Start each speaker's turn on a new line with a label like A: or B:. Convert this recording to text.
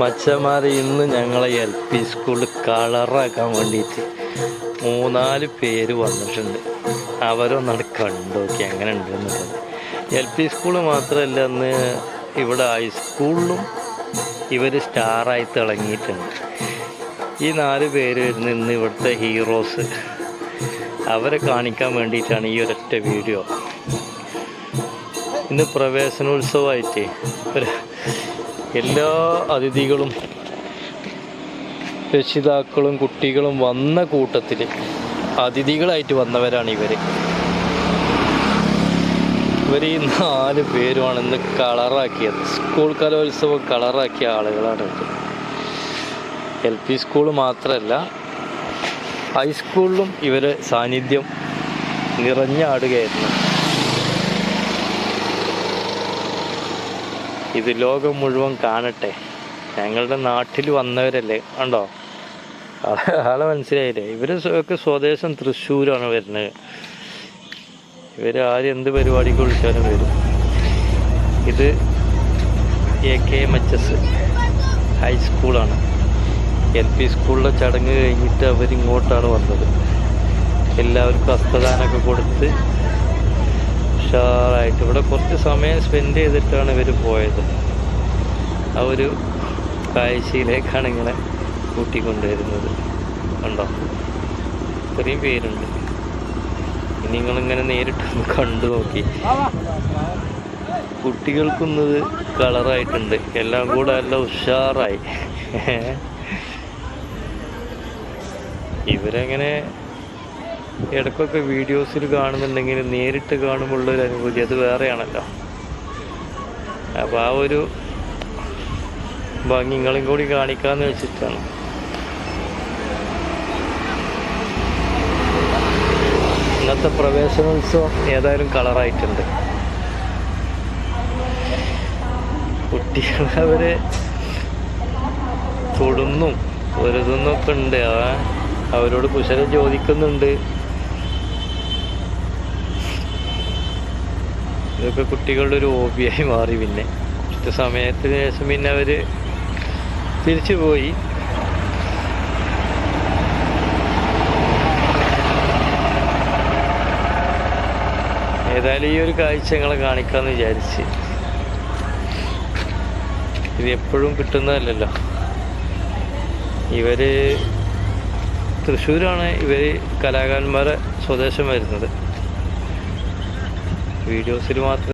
A: മച്ചന്മാർ ഇന്ന് ഞങ്ങളെ LP സ്കൂളിൽ കളറാക്കാൻ വേണ്ടിയിട്ട് 3-4 പേര് വന്നിട്ടുണ്ട്. അവരൊന്നാണ് കണ്ടോക്കി എങ്ങനെ ഉണ്ടെന്നുള്ളത്. LP സ്കൂള് മാത്രമല്ല, അന്ന് ഇവിടെ ഹൈസ്കൂളിലും ഇവർ സ്റ്റാറായി തിളങ്ങിയിട്ടുണ്ട്. ഈ 4 പേര് ഇന്ന് ഇവിടുത്തെ ഹീറോസ്. അവരെ കാണിക്കാൻ വേണ്ടിയിട്ടാണ് ഈ ഒരൊറ്റ വീഡിയോ. ഇന്ന് പ്രവേശനോത്സവമായിട്ട് എല്ലാ അതിഥികളും രക്ഷിതാക്കളും കുട്ടികളും വന്ന കൂട്ടത്തിൽ അതിഥികളായിട്ട് വന്നവരാണ് ഇവർ ഈ 4 പേരുമാണ് ഇന്ന് കളറാക്കിയത്. സ്കൂൾ കലോത്സവം കളറാക്കിയ ആളുകളാണ് ഇത്. LP സ്കൂൾ മാത്രമല്ല, ഹൈസ്കൂളിലും ഇവരെ സാന്നിധ്യം നിറഞ്ഞാടുകയായിരുന്നു. ഇത് ലോകം മുഴുവൻ കാണട്ടെ. ഞങ്ങളുടെ നാട്ടിൽ വന്നവരല്ലേ, കണ്ടോ? ആളെ മനസ്സിലായില്ലേ? ഇവർ ഒക്കെ സ്വദേശം തൃശ്ശൂരാണ് വരുന്നത്. ഇവർ ആരും എന്ത് പരിപാടിക്ക് വിളിച്ചാലും വരും. ഇത് AKMHS ഹൈസ്കൂളാണ്. LP സ്കൂളിലെ ചടങ്ങ് കഴിഞ്ഞിട്ട് അവരിങ്ങോട്ടാണ് വന്നത്. എല്ലാവർക്കും ഹസ്തദാനമൊക്കെ കൊടുത്ത് ഉഷാറായിട്ട് ഇവിടെ കുറച്ച് സമയം സ്പെൻഡ് ചെയ്തിട്ടാണ് ഇവർ പോയത്. ആ ഒരു കാഴ്ചയിലേക്കാണ് ഇങ്ങനെ കൂട്ടിക്കൊണ്ടുവരുന്നത്. കണ്ടോ, ഇത്രയും പേരുണ്ട്. ഇനി നിങ്ങളിങ്ങനെ നേരിട്ടൊന്ന് കണ്ടു നോക്കി. കുട്ടികൾക്കൊന്നത് കളറായിട്ടുണ്ട്. എല്ലാം കൂടെ നല്ല ഉഷാറായി. ഇവരെങ്ങനെ ഇടയ്ക്കൊക്കെ വീഡിയോസിൽ കാണുന്നുണ്ടെങ്കിൽ നേരിട്ട് കാണുമ്പോഴുള്ളൊരു അനുഭൂതി അത് വേറെയാണല്ലോ. അപ്പോൾ ആ ഒരു ഭംഗി നിങ്ങളും കൂടി കാണിക്കാമെന്ന് വെച്ചിട്ടാണ്. ഇന്നത്തെ പ്രവേശനോത്സവം ഏതായാലും കളറായിട്ടുണ്ട്. കുട്ടികൾ അവരെ തൊടുന്നും ഒരുതുന്നൊക്കെ ഉണ്ട്. അവരോട് കുശലം ചോദിക്കുന്നുണ്ട്. ഇതൊക്കെ കുട്ടികളുടെ ഒരു ഹോബിയായി മാറി. പിന്നെ കുറച്ച് സമയത്തിന് ശേഷം പിന്നെ അവർ തിരിച്ചു പോയി. ഏതായാലും ഈ ഒരു കാഴ്ച ഞങ്ങളെ കാണിക്കാമെന്ന് വിചാരിച്ച്. ഇത് എപ്പോഴും കിട്ടുന്നതല്ലല്ലോ. ഇവർ തൃശ്ശൂരാണ് കലാകാരന്മാരെ സ്വദേശം വരുന്നത്. വീഡിയോസിൽ മാത്രം